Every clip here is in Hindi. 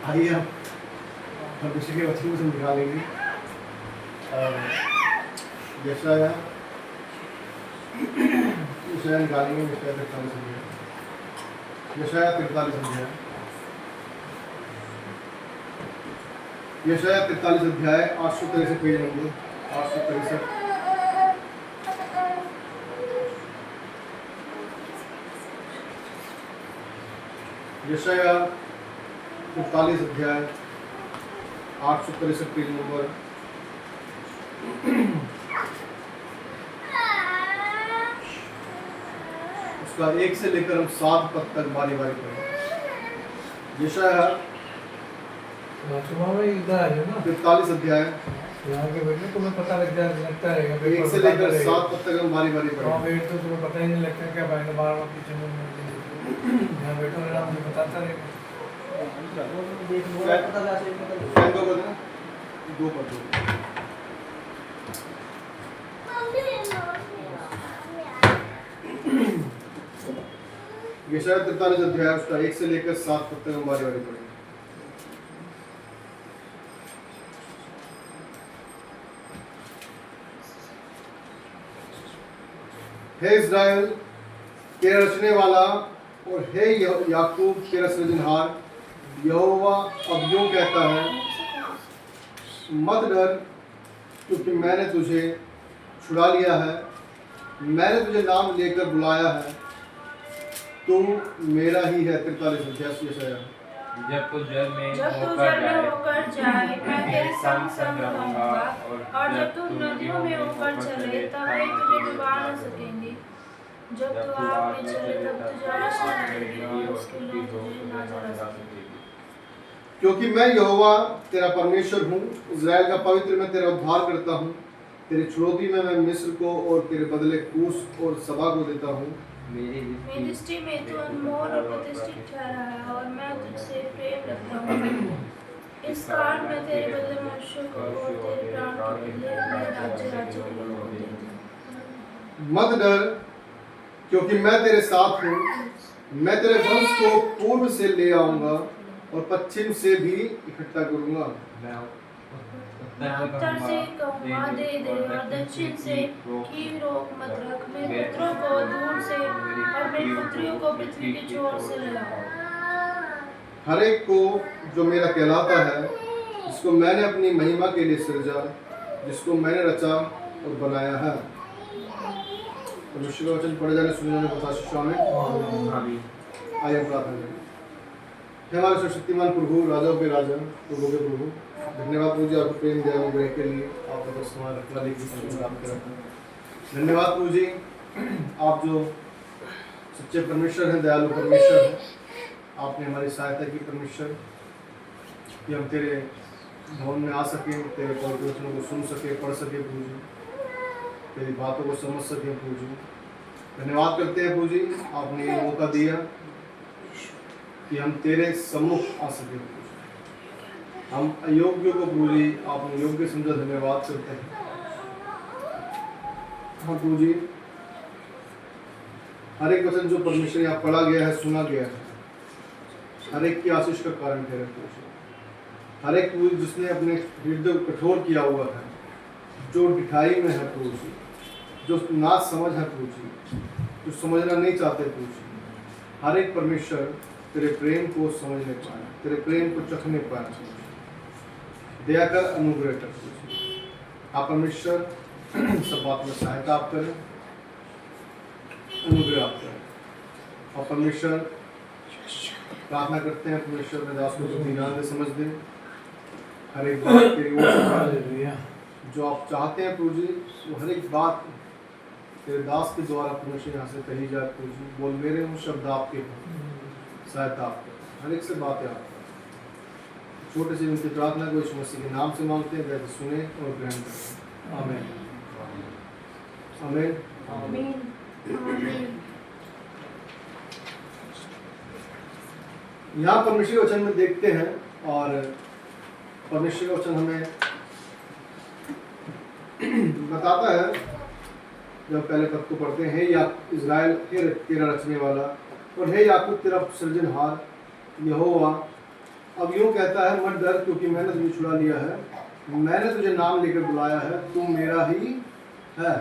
आइए हम दूसरे के वचन को निकालेंगे। यशाया निकालेंगे। यशाया 43 अध्याय। यशाया 43 अध्याय 863 पेज नंबर 863। यशाया 43 अध्याय 863 पेज नंबर। उसका 1 से लेकर हम 7 पद तक बारी बारी पढ़ें। यशाया 43 अध्याय यहाँ के बैठने तुम्हें पता लगता रहेगा 1 से लेकर 7 पद तक हम बारी बारी वहाँ पढ़ें। बैठ तो तुम्हें पता ही नहीं लगता क्या भाई ने बार बार पीछे यहाँ बैठो ना मुझे बताता रहेगा। फैन दो कर देना, 2 कर दो। यशाया 43 अध्याय उसका 1 से लेकर 7 पद तक हम बारी बारी पढ़ेंगे। हे इस्राएल तेरा रचने वाला और हे याकूब तेरा सृजनहार, यहोवा अब यूं कहता है, मत डर, क्योंकि मैंने तुझे छुड़ा लिया है, मैंने तुझे नाम लेकर बुलाया है, तू मेरा ही है। 43 अध्याय यशाया। जब तू जल में होकर जाए मैं तेरे संग संग रहूंगा, और जब तू नदियों में होकर चले तब वे तुझे डुबा न सकेंगे। जब तू आग में चले तब तुझे आग न लगेगी और उसकी लौ तुझे ना जला सकेगी। क्योंकि मैं यहोवा तेरा परमेश्वर हूँ, इज़राइल का पवित्र मैं तेरा उद्धार करता हूँ। तेरे छुड़ौती में मैं मिस्र को और तेरे बदले कूश और सबा को देता हूँ। मेरी दृष्टि में तू अनमोल और प्रतिष्ठित ठहरा है, और मैं तुझसे प्रेम रखता हूँ। इस कारण मैं तेरे बदले मनुष्य को और तेरे प्राण के बदले अपने राज्य के लोगों को देती हूँ। मत डर, क्योंकि मैं तेरे साथ हूँ, मैं तेरे वंश को पूर्व से ले आऊंगा और पश्चिम से भी इकट्ठा करूंगा। मैं उत्तर से कहूँगा दे दे, और दक्षिण से की रोक मत रख। मेरे पुत्रों को दूर से और मेरी पुत्रियों को पृथ्वी के छोर से ले आओ। हर एक को जो मेरा कहलाता है, जिसको मैंने अपनी महिमा के लिए सृजा, जिसको मैंने रचा और बनाया है। परमेश्वर का वचन पढ़े जाने सुनने में बता शिक्षा में आइए प्रार्थना करें। हे हमारे सर्वशक्तिमान प्रभु, राजाओं के राजा, प्रभु के प्रभु, धन्यवाद प्रभु जी आपको प्रेम दया अनुग्रह के लिए, आपका बस हमारा रखवाले की प्राप्त करा। धन्यवाद प्रभु जी, आप जो सच्चे परमेश्वर हैं, दयालु परमेश्वर हैं, आपने हमारी सहायता की परमेश्वर, कि हम तेरे भवन में आ सकें, तेरे पवित्र वचनों को सुन सके, पढ़ सके प्रभु जी, तेरी बातों को समझ सके प्रभु जी। धन्यवाद करते हैं प्रभु जी, आपने ये मौका दिया कि हम तेरे सम्मुख आ सके। हम अयोग्य को प्रभु जी आपने योग्य समझा, धन्यवाद करते हैं। हाँ प्रभु जी, हर एक वचन जो परमेश्वर यहाँ पढ़ा गया है, सुना गया है, हर एक की आशीष का कारण ठहरे प्रभु जी। हर एक प्रभु जिसने अपने हृदय को कठोर किया हुआ है, जो डिठाई में है प्रभु जी, जो ना समझ है प्रभु जी, जो समझना नहीं चाहते प्रभु जी, हर एक परमेश्वर तेरे प्रेम को समझने पाए, तेरे प्रेम को चखने पाए। दया कर, अनुग्रह कर प्रभु जी। आप परमेश्वर सब बात में सहायता आप करें, अनुग्रह आप करें। और परमेश्वर प्रार्थना करते हैं, परमेश्वर में दास को ध्यान दे, समझ दे, हर एक बात तेरी ओर से जो आप चाहते हैं प्रभु जी, वो हर एक बात तेरे दास के द्वारा परमेश्वर यहाँ से कही जाए प्रभु जी। बोल मेरे मुँह शब्द आपके, सहायता आप करें, हर एक से बातें आप। छोटे से उनकी प्रार्थना को यीशु मसीह के नाम से मांगते हैं, वैसे सुने और ग्रहण करें। आमीन आमीन आमीन। यहाँ परमेश्वर वचन में देखते हैं, और परमेश्वर वचन हमें बताता है, जब पहले पद को पढ़ते हैं, हे या इज़राइल तेरा रचने वाला, और हे याकूब तेरा सृजनहार, यहोवा अब यूं कहता है, मत डर, क्योंकि मैंने तुझे छुड़ा लिया है, मैंने तुझे नाम लेकर बुलाया है, तू मेरा ही है।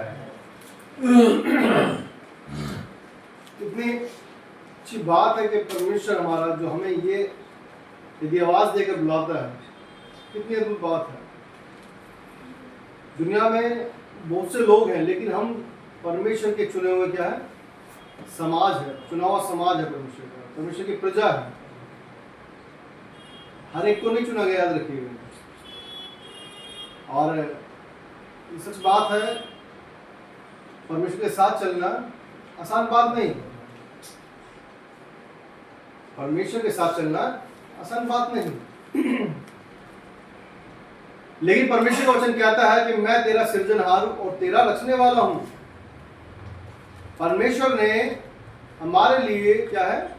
कितनी अच्छी बात है कि परमेश्वर हमारा जो हमें ये यदि आवाज देकर बुलाता है, कितनी अद्भुत बात है। दुनिया में बहुत से लोग हैं, लेकिन हम परमेश्वर के चुने हुए क्या है, समाज है, चुना हुआ समाज है परमेश्वर का, परमेश्वर की प्रजा है। हर एक को नहीं चुना गया, याद रखिएगा। और ये सच बात है, परमेश्वर के साथ चलना आसान बात नहीं, परमेश्वर के साथ चलना आसान बात नहीं। लेकिन परमेश्वर का वचन कहता है कि मैं तेरा सृजनहार और तेरा रचने वाला हूं। परमेश्वर ने हमारे लिए क्या है,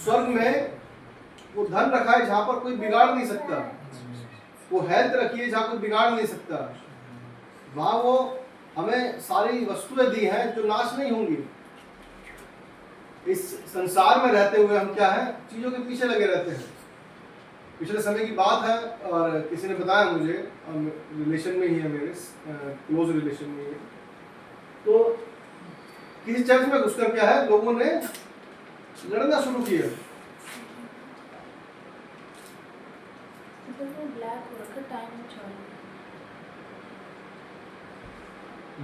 स्वर्ग में वो धन रखा है जहां पर कोई बिगाड़ नहीं सकता, वो हेल्थ रखी है जहां कोई बिगाड़ नहीं सकता, वहां वो हमें सारी वस्तुएं दी हैं जो नाश नहीं होंगी। इस संसार में रहते हुए हम क्या है, चीजों के पीछे लगे रहते हैं। पिछले समय की बात है, और किसी ने बताया मुझे, रिलेशन में ही है, मेरे क्लोज रिलेशन में ही है, तो किसी चर्च में घुसकर क्या है, लोगों ने लड़ना शुरू किया।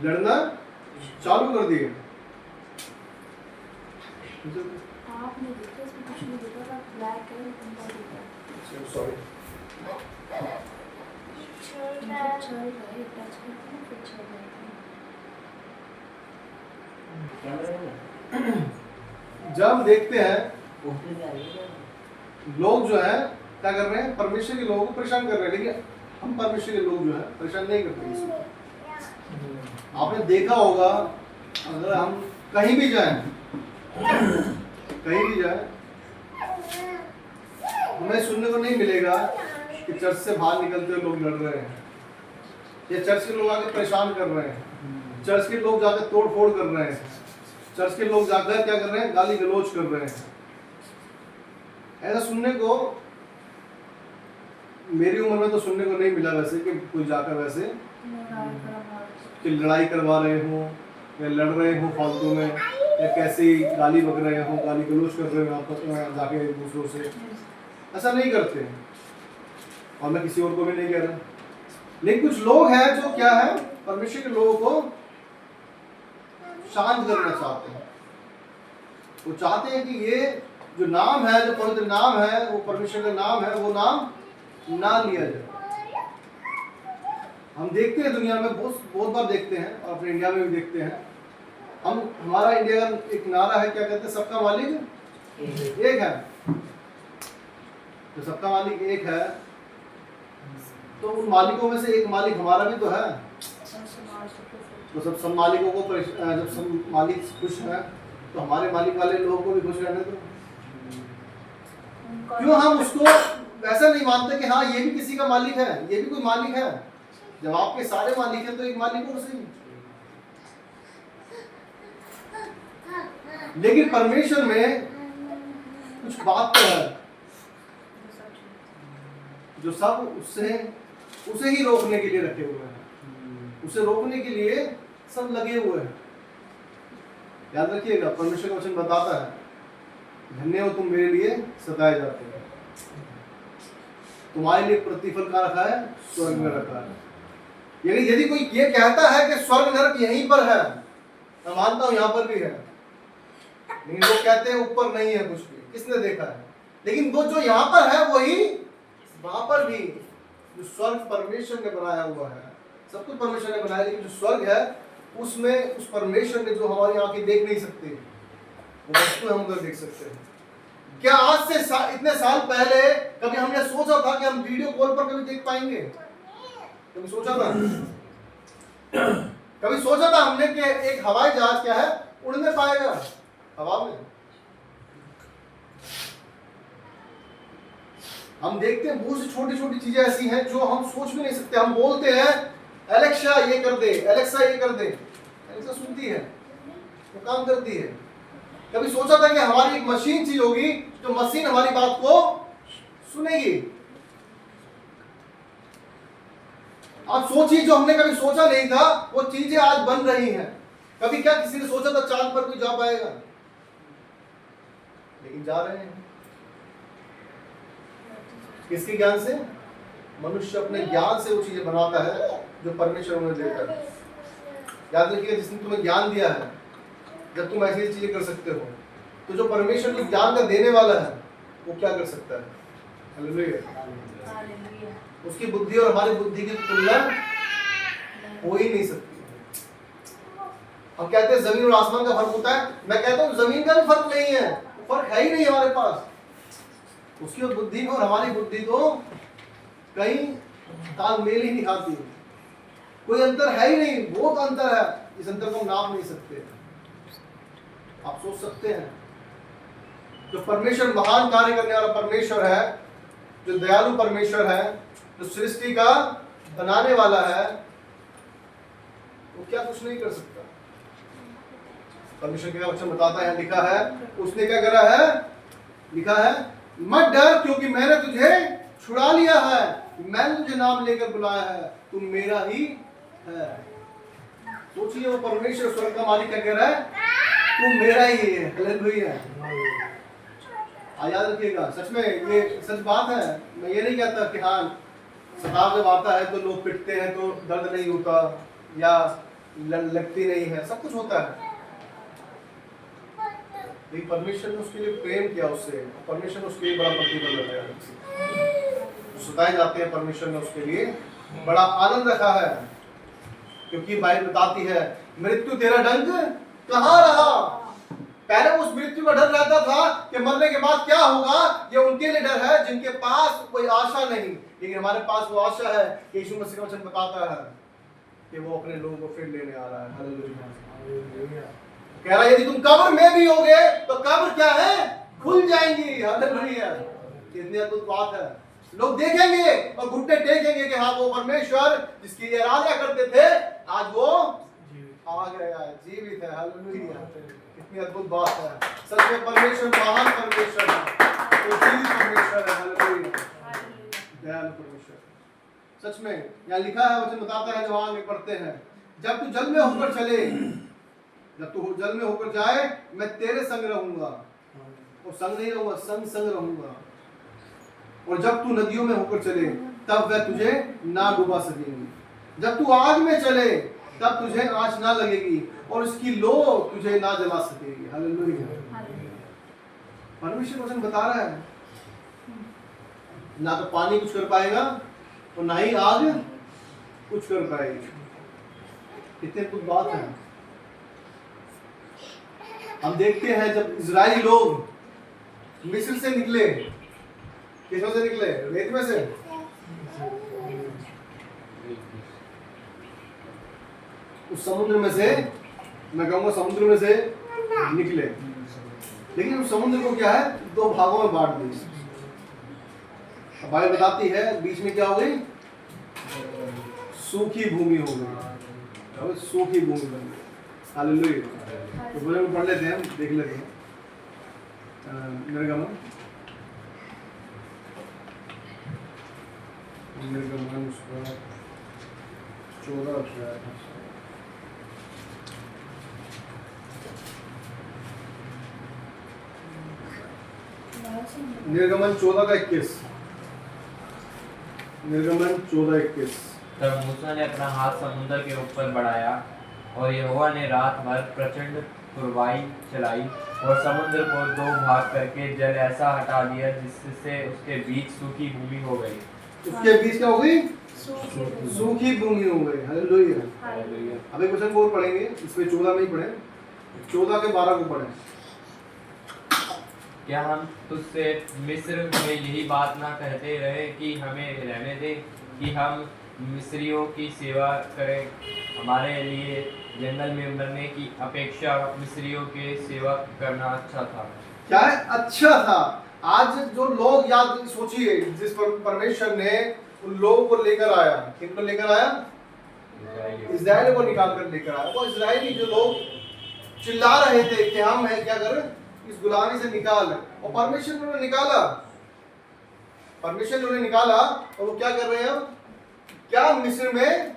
लड़ना चालू कर दिए। आपने देखा, इसमें कुछ नहीं देखा, ब्लैक है, सॉरी, चल रहा है, टच करते हैं फिर चल जाता है। जब हम देखते हैं लोग जो है क्या कर रहे हैं, परमेश्वर के लोगों को परेशान कर रहे हैं, लेकिन हम परमेश्वर के लोग जो है परेशान नहीं करते इसमें। आपने देखा होगा, अगर हम कहीं भी जाएं, हमें सुनने को नहीं मिलेगा कि चर्च से बाहर निकलते हुए लोग लड़ रहे हैं, या चर्च के लोग आके परेशान कर रहे हैं, चर्च के लोग जाकर तोड़ फोड़ कर रहे हैं, चर्च के लोग जाकर क्या कर रहे हैं, गाली गलौज कर रहे हैं। ऐसा सुनने को मेरी उम्र में तो सुनने को नहीं मिला वैसे, कि कोई जाकर वैसे कि लड़ाई करवा रहे हो या लड़ रहे हो फालतू में, या कैसे गाली बक रहे हो, गाली गलौज कर रहे हो आपस में जाके दूसरों से। ऐसा नहीं करते हैं, और मैं किसी और को भी नहीं कह रहा। लेकिन कुछ लोग हैं जो क्या है, परमेश्वर के लोगों को शांत करना चाहते हैं। वो चाहते हैं कि ये जो नाम है, जो पवित्र नाम है, वो परमेश्वर का नाम है, वो नाम ना लिया जाए। हम देखते हैं दुनिया में, बहुत बार देखते हैं, और अपने इंडिया में भी देखते हैं। हमारा इंडिया का एक नारा है, क्या कहते हैं, सबका मालिक एक है। तो सबका मालिक एक है, तो उन मालिकों में से एक मालिक हमारा भी तो है। तो सब मालिकों को जब सब मालिक खुश है, तो हमारे मालिक वाले लोगों को भी खुश रहने दो। क्यों हम उसको वैसा नहीं मानते कि हाँ ये भी किसी का मालिक है, ये भी कोई मालिक है। जब आपके सारे मालिक हैं तो एक मालिक और सही। लेकिन परमेश्वर में कुछ बात तो है जो सब उसे ही रोकने के लिए रखे हुए हैं, उसे रोकने के लिए सब लगे हुए हैं। याद रखिएगा, परमेश्वर का वचन बताता है, धन्य हो तुम मेरे लिए सताए जाते हो, तुम्हारे लिए प्रतिफल का रखा है, स्वर्ग में रखा है। यदि कोई ये कहता है कि स्वर्ग नरक यहीं पर है, मैं मानता हूं यहां पर भी है, लेकिन लोग कहते हैं ऊपर नहीं है कुछ भी, किसने देखा है? लेकिन वो जो यहाँ पर है वही वहां पर भी, जो स्वर्ग परमेश्वर ने बनाया हुआ है, सब कुछ परमेश्वर ने बनाया, लेकिन जो स्वर्ग है उसमें उस परमेश्वर ने जो हमारी आंखें देख नहीं सकते, वो वस्तु हम उधर देख सकते हैं। क्या आज से इतने साल पहले कभी हमने सोचा था कि हम वीडियो कॉल पर कभी देख पाएंगे? कभी सोचा था? कभी सोचा था हमने कि एक हवाई जहाज क्या है, उड़ने पाएगा हवा में? हम देखते हैं बहुत सी छोटी छोटी चीजें ऐसी हैं जो हम सोच भी नहीं सकते। हम बोलते हैं एलेक्सा ये कर दे, एलेक्सा ये कर दे, एलेक्सा सुनती है, वो काम करती है। कभी सोचा था कि हमारी एक मशीन चीज होगी जो मशीन हमारी बात को सुनेगी? आप सोचिए, जो हमने कभी सोचा नहीं था वो चीजें आज बन रही हैं। कभी क्या किसी ने सोचा था चांद पर कोई जा पाएगा? लेकिन जा रहे हैं। किसके ज्ञान से? मनुष्य अपने ज्ञान से वो चीजें बनाता है जो परमेश्वर उन्हें देता है। याद रखिएगा, जिसने तुम्हें ज्ञान दिया है, जब तुम ऐसी चीजें कर सकते हो, तो जो परमेश्वर जो ज्ञान का देने वाला है वो क्या कर सकता है? हालेलुया। उसकी बुद्धि और हमारी बुद्धि की तुलना हो ही नहीं सकती। हम कहते हैं जमीन और आसमान का फर्क होता है, मैं कहता हूँ जमीन का भी फर्क नहीं है, फर्क है ही नहीं हमारे पास। उसकी बुद्धि को और हमारी बुद्धि को कहीं तालमेल ही नहीं खाती, कोई अंतर है ही नहीं, बहुत अंतर है। इस अंतर को हम नाप नहीं सकते। आप सोच सकते हैं, जो परमेश्वर महान कार्य करने वाला परमेश्वर है, जो दयालु परमेश्वर है, जो सृष्टि का बनाने वाला है, वो क्या कुछ नहीं कर सकता? परमेश्वर का वचन बताता है, लिखा है, उसने क्या करा है? लिखा है, मत डर क्योंकि मैंने तुझे छुड़ा लिया है, मैंने तुझे नाम लेकर बुलाया है, तुम मेरा ही है। सोचिए, वो परमेश्वर स्वर्ग का मालिक क्या कह रहा है? तुम मेरा ही है। हालेलुया। याद रखिएगा, सच में ये सच बात है। मैं ये नहीं कहता कि हाँ सताव जब आता है तो लोग पिटते हैं तो दर्द नहीं होता या लगती नहीं है, सब कुछ होता है। लेकिन परमेश्वर ने उसके लिए प्रेम किया उससे, परमेश्वर ने उसके लिए बड़ा प्रतिफल लगाया। सताए जाते हैं, परमेश्वर ने उसके लिए बड़ा आनंद रखा है, क्योंकि बाइबल बताती है, मृत्यु तेरा डंक कहाँ रहा? पहले उस मृत्यु का डर रहता था कि मरने के बाद क्या होगा, ये उनके लिए डर है जिनके पास कोई आशा नहीं। लेकिन हमारे पास वो आशा है कि यीशु मसीह का वचन बताता है कि वो अपने लोगों को फिर लेने आ रहा है। हालेलुया। कह रहा है, यदि तुम कब्र में भी होगे तो कब्र क्या है? खुल जाएंगी। हालेलुया। कितनी अद्भुत बात है। लोग देखेंगे और घुटने टेकेंगे कि हाँ, वो परमेश्वर जिसकी आराधना करते थे आज वो आ गया है, जीवित है। हालेलुया। कितनी अद्भुत बात है। सच में परमेश्वर महान परमेश्वर है, वो जीवित परमेश्वर है। हालेलुया। दयालु परमेश्वर। सच में यहाँ लिखा है, वचन बताता है, जो आगे पढ़ते हैं, जब तू जल में होकर चले, जब तू जल में होकर जाए, मैं तेरे संग रहूंगा। और संग नहीं रहूंगा, संग संग रहूंगा। और जब तू नदियों में होकर चले, तब वह तुझे ना डुबा सकेंगी। जब तू आग में चले, तब तुझे आँच ना लगेगी, और उसकी लो तुझे ना जला सकेगी। हालेलुया। परमेश्वर वचन बता रहा है, ना तो पानी कुछ कर पाएगा और ना ही आग कुछ कर पाएगी। कितनी कुछ बात है। हम देखते हैं, जब इजरायली लोग मिस्र से निकले, किसमें से निकले? रेत में से। उस समुद्र में से, मैं कहूंगा समुद्र में से निकले, लेकिन उस समुद्र को क्या है? दो भागों में बांट दिया। बाइबल बताती है, बीच में क्या हो गई? सूखी भूमि हो गई, सूखी भूमि बन गई। हालेलुया। तो बोले पढ़ लेते हैं, देख लेते हैं। निर्गमन 14 अध्याय। निर्गमन 14:21। निर्गमन 14:21। तब मूसा ने अपना हाथ समुद्र के ऊपर बढ़ाया और यहोवा ने रात भर प्रचंड पुरवाई चलाई और समुद्र को दो भाग करके जल ऐसा हटा दिया जिससे उसके बीच सूखी भूमि हो गई। उसके बीच क्या हो गई? सूखी भूमि हो गई। हालेलुया। अब एक क्वेश्चन और पढ़ेंगे, इसमें 14 नहीं पढ़े, 14 के 12 को पढ़े। क्या हम तुझसे मिस्र में यही बात ना कहते रहे कि हमें रहने दे, कि हम मिस्रियों की सेवा करें? हमारे लिए जंगल में मरने की अपेक्षा मिस्रियों की सेवा करना अच्छा था। क्या है? अच्छा था। आज जो लोग, याद सोचिए, जिस पर परमेश्वर ने उन लोगों को लेकर आया, किनको लेकर आया? इस्राएल को निकाल कर लेकर आया। वो इस्राएली जो लोग चिल्ला रहे थे कि हम हैं क्या करें? इस गुलामी से निकाल। और परमेश्वर ने उन्हें निकाला, परमेश्वर ने उन्हें निकाला। और वो क्या कर रहे हैं अब? क्या मिस्र में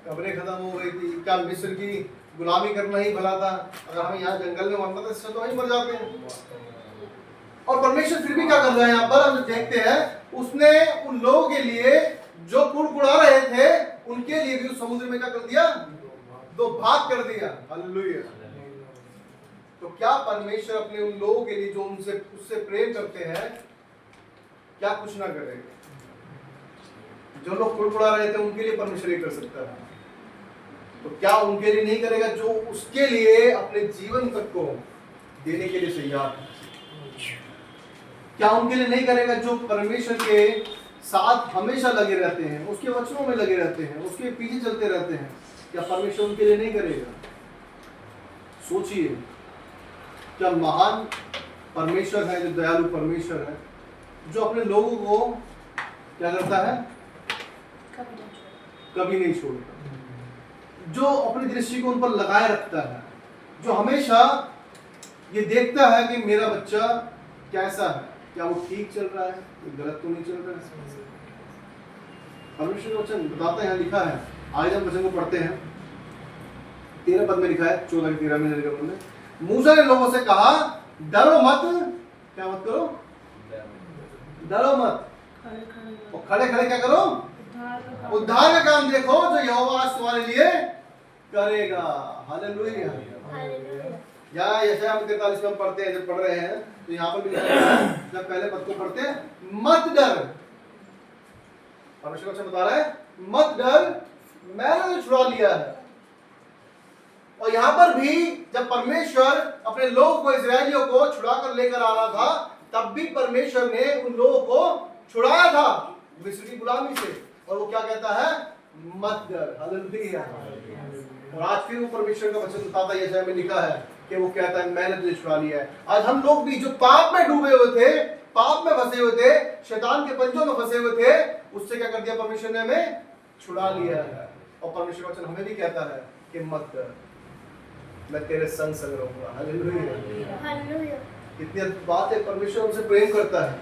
कब्रें खत्म हो गई थी? क्या मिस्र की गुलामी करना ही भला था? अगर हमें यहाँ जंगल में मरना था इससे तो वहीं मर जाते हैं। और परमेश्वर फिर भी क्या कर रहा है यहाँ पर? हम देखते हैं उसने उन लोगों के लिए जो कुड़कुड़ा रहे थे उनके लिए भी उस समुद्र में क्या कर दिया? दो भाग कर दिया। हालेलुया। तो क्या परमेश्वर अपने उन लोगों के लिए जो उनसे उससे प्रेम करते हैं क्या कुछ ना करेगा? जो लोग कुड़कुड़ा रहे थे उनके लिए परमेश्वर ये कर सकता है, तो क्या उनके लिए नहीं करेगा जो उसके लिए अपने जीवन तक को देने के लिए तैयार है? क्या उनके लिए नहीं करेगा जो परमेश्वर के साथ हमेशा लगे रहते हैं, उसके वचनों में लगे रहते हैं, उसके पीछे चलते रहते हैं? क्या परमेश्वर उनके लिए नहीं करेगा? सोचिए, क्या महान परमेश्वर है, जो दयालु परमेश्वर है, जो अपने लोगों को क्या करता है? कभी नहीं छोड़ता, जो अपनी दृष्टि को उन पर लगाए रखता है, जो हमेशा ये देखता है कि मेरा बच्चा कैसा है, क्या वो ठीक चल रहा है, गलत तो नहीं चल रहा है। परमेश्वर वचन बताते हैं, लिखा है, आज हम वचन को पढ़ते हैं, 13 पद में लिखा है, 14 के 13 में, मूसा ने लोगों से कहा, डरो मत। क्या मत करो? डरो मत। और खड़े खड़े क्या करो? उद्धार का काम देखो जो यहोवा आज तुम्हारे लिए करेगा। हालेलुया। या यशायाह 43 में हम पढ़ते हैं, जब पढ़ रहे हैं तो यहाँ पर भी लिखा है, जब पहले पद को पढ़ते हैं, मत डर। परमेश्वर वचन बता रहा है, मत डर, मैंने तो छुड़ा लिया है। और यहाँ पर भी जब परमेश्वर अपने लोगों को, इजरायलियों को छुड़ा कर लेकर आ रहा था, तब भी परमेश्वर ने उन लोगों को छुड़ाया था मिस्र की गुलामी से। और वो क्या कहता है? मत डर। हालेलुया। और आज फिर वो परमेश्वर का वचन बताता है, यशायाह में लिखा है कि वो कहता है, मैंने तुझे छुड़ा लिया है। आज हम लोग भी जो पाप में डूबे हुए थे, पाप में फंसे हुए थे, शैतान के पंजों में फंसे हुए थे, उससे क्या कर दिया परमेश्वर ने? हमें छुड़ा लिया है। और परमेश्वर वचन हमें भी कहता है कि मत डर, मैं तेरे संग संग रहूंगा। हालेलुया। कितनी अद्भुत बात है, परमेश्वर हमसे प्रेम करता है,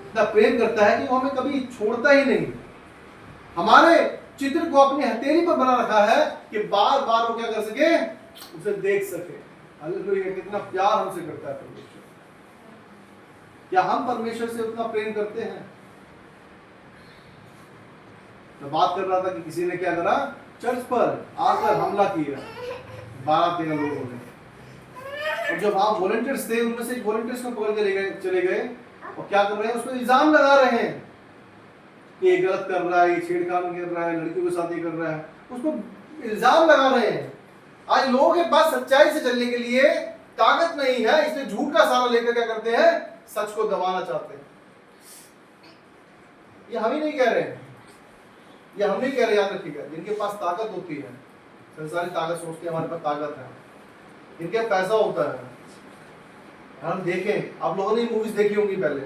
इतना प्रेम करता है कि वो हमें कभी छोड़ता ही नहीं। हमारे चित्र को अपनी हथेली पर बना रखा है कि बार बार वो क्या कर सके? उसे देख सके। हालेलुया। कितना प्यार हमसे करता है परमेश्वर। क्या हम परमेश्वर से उतना प्रेम करते हैं? मैं बात कर रहा था कि किसी ने क्या करा, चर्च पर आकर हमला किया 12-13 लोगों ने। और जो वहां वॉलंटियर्स थे, उनमें से एक वॉलंटियर्स को पकड़ के चले गए और क्या कर रहे हैं? उस पर इल्जाम लगा रहे हैं कि ये गलत कर रहा है, ये छेड़खानी कर रहा है, लड़कियों के साथ ये कर रहा है, उसको इल्जाम लगा रहे हैं। आज लोगों के पास सच्चाई से चलने के लिए ताकत नहीं है, इसलिए झूठ का सहारा लेकर क्या करते हैं? सच को दबाना चाहते हैं। ये हम ही नहीं कह रहे हैं, ये हम नहीं कह रहे, याद रखिएगा। जिनके पास ताकत होती है, संसारी ताकत सोचते हैं हमारे पास ताकत है, इनके पैसा होता है। हम देखें, आप लोगों ने मूवीज देखी होंगी पहले,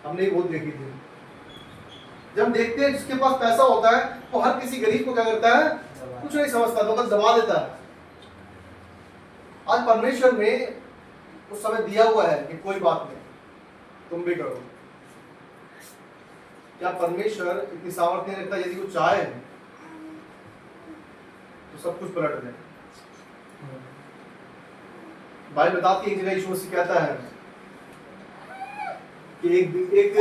हमने बहुत देखी थी। जब हम देखते हैं जिसके पास पैसा होता है वो हर किसी गरीब को क्या करता है? कुछ नहीं समझता, तो बस दबा देता है। आज परमेश्वर ने उस समय दिया हुआ है कि कोई बात नहीं, तुम भी करो। क्या परमेश्वर इतनी सामर्थ्य नहीं रखता, यदि वो चाहे तो सब कुछ पलट दे? बाइबल बताती है, एक जगह यीशु मसीह कहता है कि एक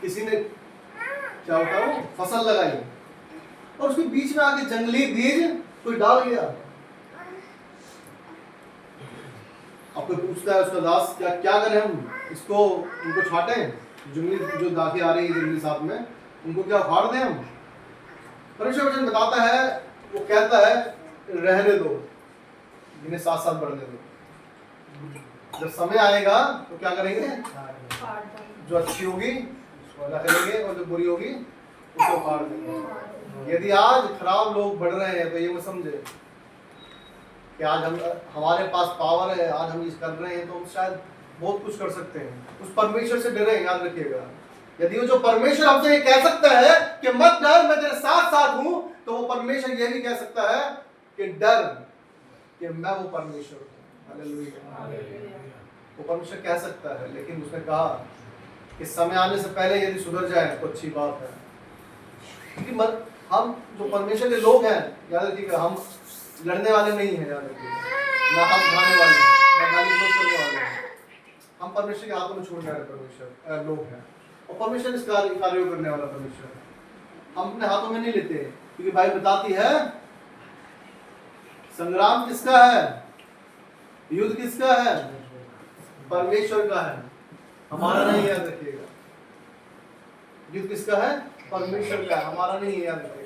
किसी ने क्या होता है, फसल लगाई और उसके बीच में आके जंगली बीज कोई डाल गया। अब कोई पूछता है उसका दास, क्या करें हम इसको, उनको छाटें, जंगली जो दाखें आ रही है जंगली साथ में, उनको क्या उखाड़ दें हम? परमेश्वर वचन बताता है, वो कहता है रहने दो, इन्हें साथ साथ बढ़ने दो। जब समय आएगा तो क्या करेंगे? जो अच्छी होगी उसको रखेंगे और जो बुरी होगी उसको उखाड़ देंगे। यदि आज खराब लोग बढ़ रहे हैं तो ये मत समझे कि आज हमारे पास पावर है, आज हम ये कर रहे हैं तो हम शायद बहुत कुछ कर सकते हैं। उस परमेश्वर से डरें, याद रखिएगा। यदि वो जो परमेश्वर हमसे ये कह सकता है कि मत डर, मैं तेरे साथ साथ हूं, तो वो परमेश्वर ये भी कह सकता है कि डर, कि मैं वो परमेश्वर हूँ। हालेलुया। वो परमेश्वर कह सकता है, लेकिन उसने कहा कि समय आने से पहले यदि सुधर जाए तो अच्छी बात है। क्योंकि हम जो परमेश्वर के लोग हैं, याद रखिएगा, हम लड़ने वाले नहीं हैं, याद रखिएगा, ना हम खाने वाले हैं, ना गाली गलौज करने वाले हैं। हम परमेश्वर के हाथों में छोड़ने वाले परमेश्वर लोग हैं, और परमेश्वर इस कार्य को करने वाला परमेश्वर है। हम अपने हाथों में नहीं लेते, क्योंकि बाइबल बताती है संग्राम किसका है, युद्ध किसका है, परमेश्वर का है, हमारा नहीं। याद रखिएगा, युद्ध किसका है, परमेश्वर का है, हमारा नहीं है। याद रखिएगा,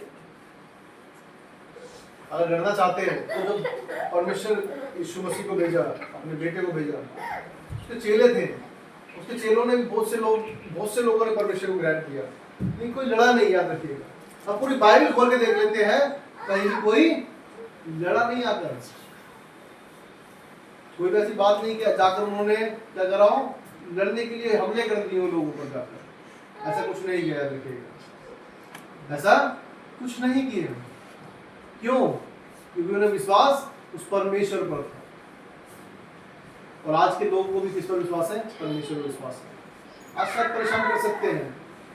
अगर लड़ना चाहते हैं तो जब परमेश्वर यीशु मसीह को भेजा, अपने बेटे को भेजा, उसके चेले थे, उसके चेलों ने बहुत से लोगों ने परमेश्वर को ग्रहण किया, लेकिन कोई लड़ा नहीं। याद रखिएगा, अब पूरी बाइबल खोल के देख लेते हैं, कहीं भी कोई लड़ा नहीं आता, कोई ऐसी बात नहीं किया जाकर उन्होंने क्या करा लड़ने के लिए हमले कर दिए उन लोगों पर जाकर, ऐसा कुछ नहीं किया। याद रखिएगा, ऐसा कुछ नहीं किया। क्यों? क्योंकि उन्हें विश्वास उस परमेश्वर पर था। और आज के लोगों को भी किस पर विश्वास है, परमेश्वर पर विश्वास है। आज सब परेशान कर सकते हैं,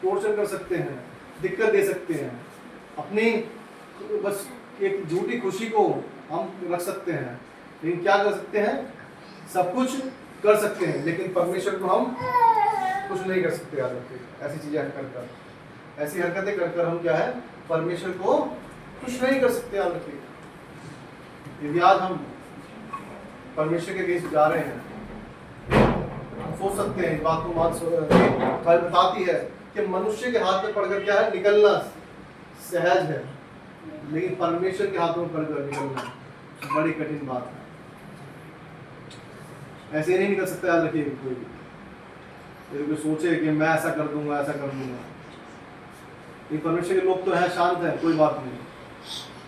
टॉर्चर कर सकते हैं, दिक्कत दे सकते हैं, अपनी बस एक झूठी खुशी को हम रख सकते हैं, लेकिन क्या कर सकते हैं, सब कुछ कर सकते हैं, लेकिन परमेश्वर को हम कुछ नहीं कर सकते। याद रखिए, ऐसी चीजें कर ऐसी हरकतें कर हम क्या है, परमेश्वर को कुछ नहीं कर सकते। याद रखिए, यदि आज हम परमेश्वर के अगेंस्ट जा रहे हैं, हम सोच सकते हैं, इस बात को बात बताती है कि मनुष्य के हाथ में पड़कर क्या है, निकलना सहज है, लेकिन परमेश्वर के हाथों में पड़कर निकलना बड़ी कठिन बात है। ऐसे नहीं निकल सकता। याद रखिए, कोई भी यदि कोई सोचे कि मैं ऐसा कर दूंगा, ऐसा कर दूंगा, ये परमेश्वर के लोग तो हैं, शांत हैं, कोई बात नहीं,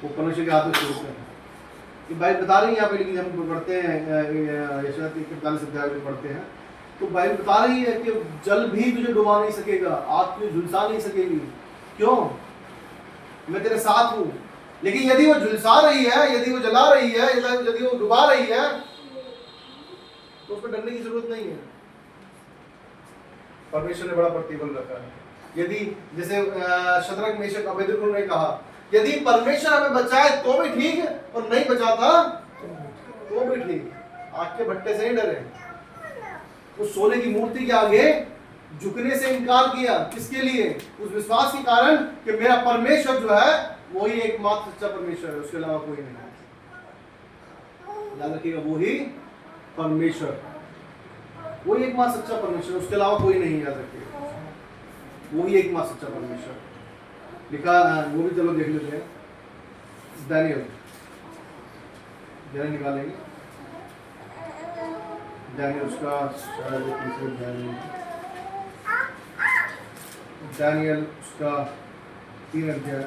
वो परमेश्वर के हाथ में छोड़ते हैं। ये बाइबल बता रही है यहाँ पे, लेकिन हम पढ़ते हैं यशायाह 43 अध्याय में पढ़ते हैं, तो बाइबल बता रही है कि जल भी तुझे डुबा नहीं सकेगा, आग तुझे झुलसा नहीं सकेगी। क्यों? मैं तेरे साथ हूँ। लेकिन यदि वो झुलसा रही है, यदि वो जला रही है, यदि वो डुबा रही है, तो उसको डरने की जरूरत नहीं है। परमेश्वर ने बड़ा प्रतिबल रखा है। यदि जैसे शद्रक मेशक अबेदनगो ने कहा, यदि परमेश्वर हमें बचाए तो भी ठीक है, और नहीं बचाता तो भी ठीक, आग के भट्टे से ही डरे। उस सोने की मूर्ति के आगे झुकने से इनकार किया, किसके लिए? उस विश्वास के कारण कि मेरा परमेश्वर जो है वही एकमात्र सच्चा परमेश्वर है, उसके अलावा कोई नहीं है। याद रखिएगा, वही परमेश्वर, वही एकमात्र सच्चा परमेश्वर, उसके अलावा कोई नहीं। याद रखिएगा, वही एकमात्र सच्चा परमेश्वर। लिखा वो भी चलो देख लेते हैं, दानियल निकालेंगे, दानियल उसका दानियल उसका 3 अध्याय,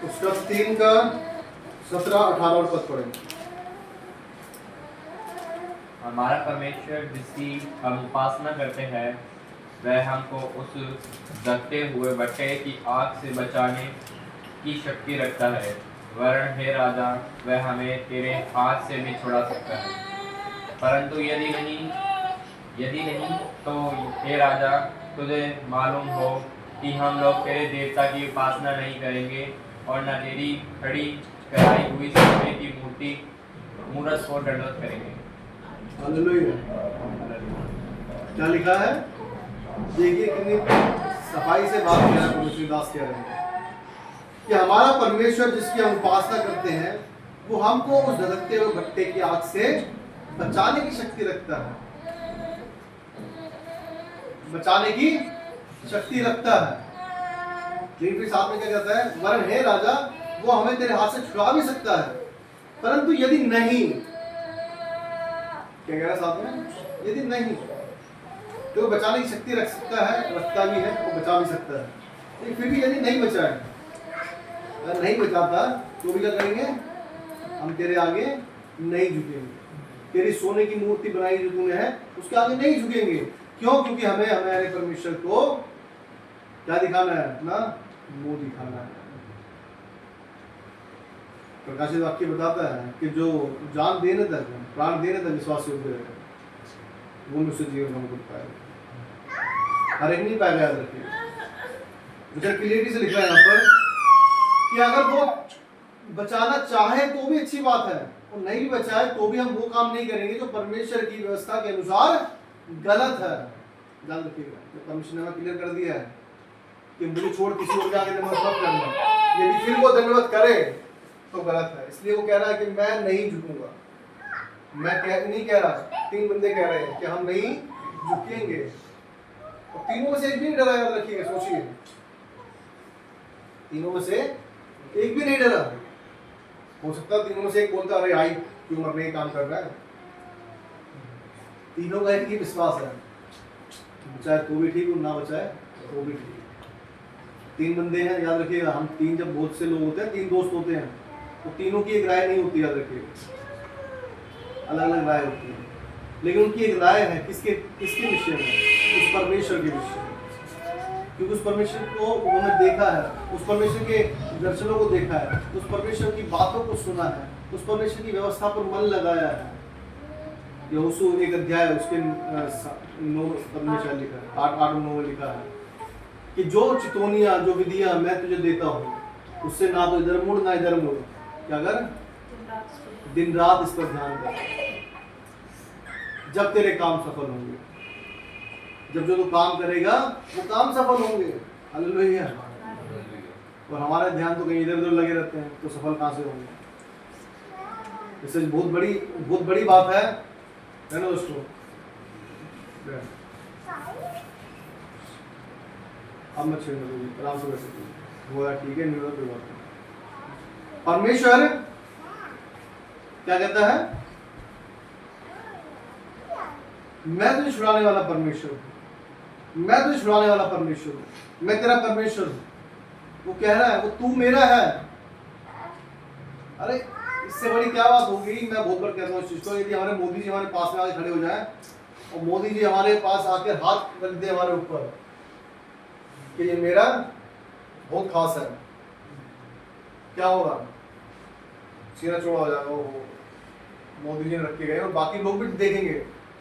उसका 3 का 17, 18 और पद पढ़ेंगे। हमारा परमेश्वर जिसकी हम उपासना करते हैं, वह हमको उस दबते हुए भट्टे की आग से बचाने की शक्ति रखता है। वरन हे राजा, वह हमें तेरे हाथ से भी छुड़ा सकता है। परंतु यदि नहीं तो हे राजा, तुझे मालूम हो कि हम लोग तेरे देवता की उपासना नहीं करेंगे, और न तेरी खड़ी कराई हुई सोने की मूरत को दंडवत करेंगे। हालेलुया। क्या लिखा है? देखिए कितनी सफाई से बात किया है तुलसीदास कह रहे हैं कि हमारा परमेश्वर जिसकी हम उपासना करते हैं, वो हमको उस धधकते हुए भट्टे की आग से बचाने की शक्ति रखता है, बचाने की शक्ति रखता है। लेकिन फिर साथ में क्या कहता है? वरन हे राजा, वो हमें तेरे हाथ से छुड़ा भी सकता है, परंतु यदि नहीं, क्या कह रहा है साथ में? यदि नहीं तो बचाने की शक्ति रख सकता है, रखता भी है, वो बचा भी सकता है। लेकिन फिर भी यदि नहीं बचाए, अगर नहीं बचाता तो भी क्या करेंगे? हम तेरे आगे नहीं झुकेंगे, तेरी सोने की मूर्ति बनाई जो तूने है उसके आगे नहीं झुकेंगे। क्यों? क्योंकि हमें हमारे परमेश्वर को क्या दिखाना है? अपना मुंह दिखाना है। प्रकाशित वाक्य बताता है कि जो जान देने तक, प्राण देने तक विश्वास योग्य है वो मुझसे जीवन हम कर पाएगा। हर एक नहीं पाएगा, याद रखिए। मुझे क्लियरिटी से लिखा है यहाँ पर कि अगर वो बचाना चाहे तो भी अच्छी बात है, और नहीं भी बचाए तो भी हम वो काम नहीं करेंगे जो परमेश्वर की व्यवस्था के अनुसार गलत है। ध्यान रखिएगा, तो परमेश्वर ने हमें क्लियर कर दिया है कि मुझे छोड़ किसी और के आगे धन्यवाद मत करना। यदि फिर वो धन्यवाद करे तो गलत है, इसलिए वो कह रहा है कि मैं नहीं झुकूंगा। मैं नहीं कह रहा, 3 बंदे कह रहे हैं कि हम नहीं झुकेंगे। और तीनों में से एक भी नहीं डरा, याद रखिएगा, सोचिए, तीनों में से एक भी नहीं डरा। हो सकता है तीनों में से एक बोलता अरे आई क्यों मरने काम कर रहा है। तीनों का एक ही विश्वास है, बचाए तो भी ठीक, ना बचाए तो भी ठीक। 3 बंदे हैं, याद रखिएगा। हम 3 जब बहुत से लोग होते हैं, 3 दोस्त होते हैं, तो तीनों की एक राय नहीं होती, याद रखिएगा, अलग अलग राय होती है। लेकिन उनकी एक राय है किसके विषय में? उस परमेश्वर के विषय में। क्योंकि उस परमेश्वर को उन्होंने देखा है, उस परमेश्वर के दर्शनों को देखा है, उस परमेश्वर की बातों को सुना है, उस परमेश्वर की व्यवस्था पर मन लगाया है। यहोशू 1 अध्याय उसके 9 पद में शायद लिखा है, 8-9 में लिखा है कि जो चितौनियां, जो विधियां मैं तुझे देता हूँ, उससे ना तो इधर मुड़ ना इधर मुड़। क्या कर? दिन रात इस पर ध्यान कर, जब तेरे काम सफल होंगे। जब जो तू काम करेगा वो काम सफल होंगे। हालेलुया। और हमारा ध्यान तो कहीं इधर उधर लगे रहते हैं, तो सफल कहां से होंगे? इससे बहुत बड़ी बात है ना दोस्तों। अब मत छेड़ो, आराम से बैठ सकते हो, ठीक है, नहीं होगा कोई बात नहीं। परमेश्वर क्या कहता है? मैं तुझे छुड़ाने वाला परमेश्वर हूं, मैं तुझे छुड़ाने वाला परमेश्वर हूं, मैं तेरा परमेश्वर हूं। वो कह रहा है वो तू मेरा है। अरे इससे बड़ी क्या बात होगी? मैं बहुत बार कहता हूँ इस चीज को, यदि हमारे मोदी जी हमारे पास में आके खड़े हो जाए और मोदी जी हमारे पास आके हाथ रख दे हमारे ऊपर कि ये मेरा बहुत खास है, क्या होगा? सीना चौड़ा हो जाएगा। वो मोदी जी ने रख के गए और बाकी लोग भी देखेंगे,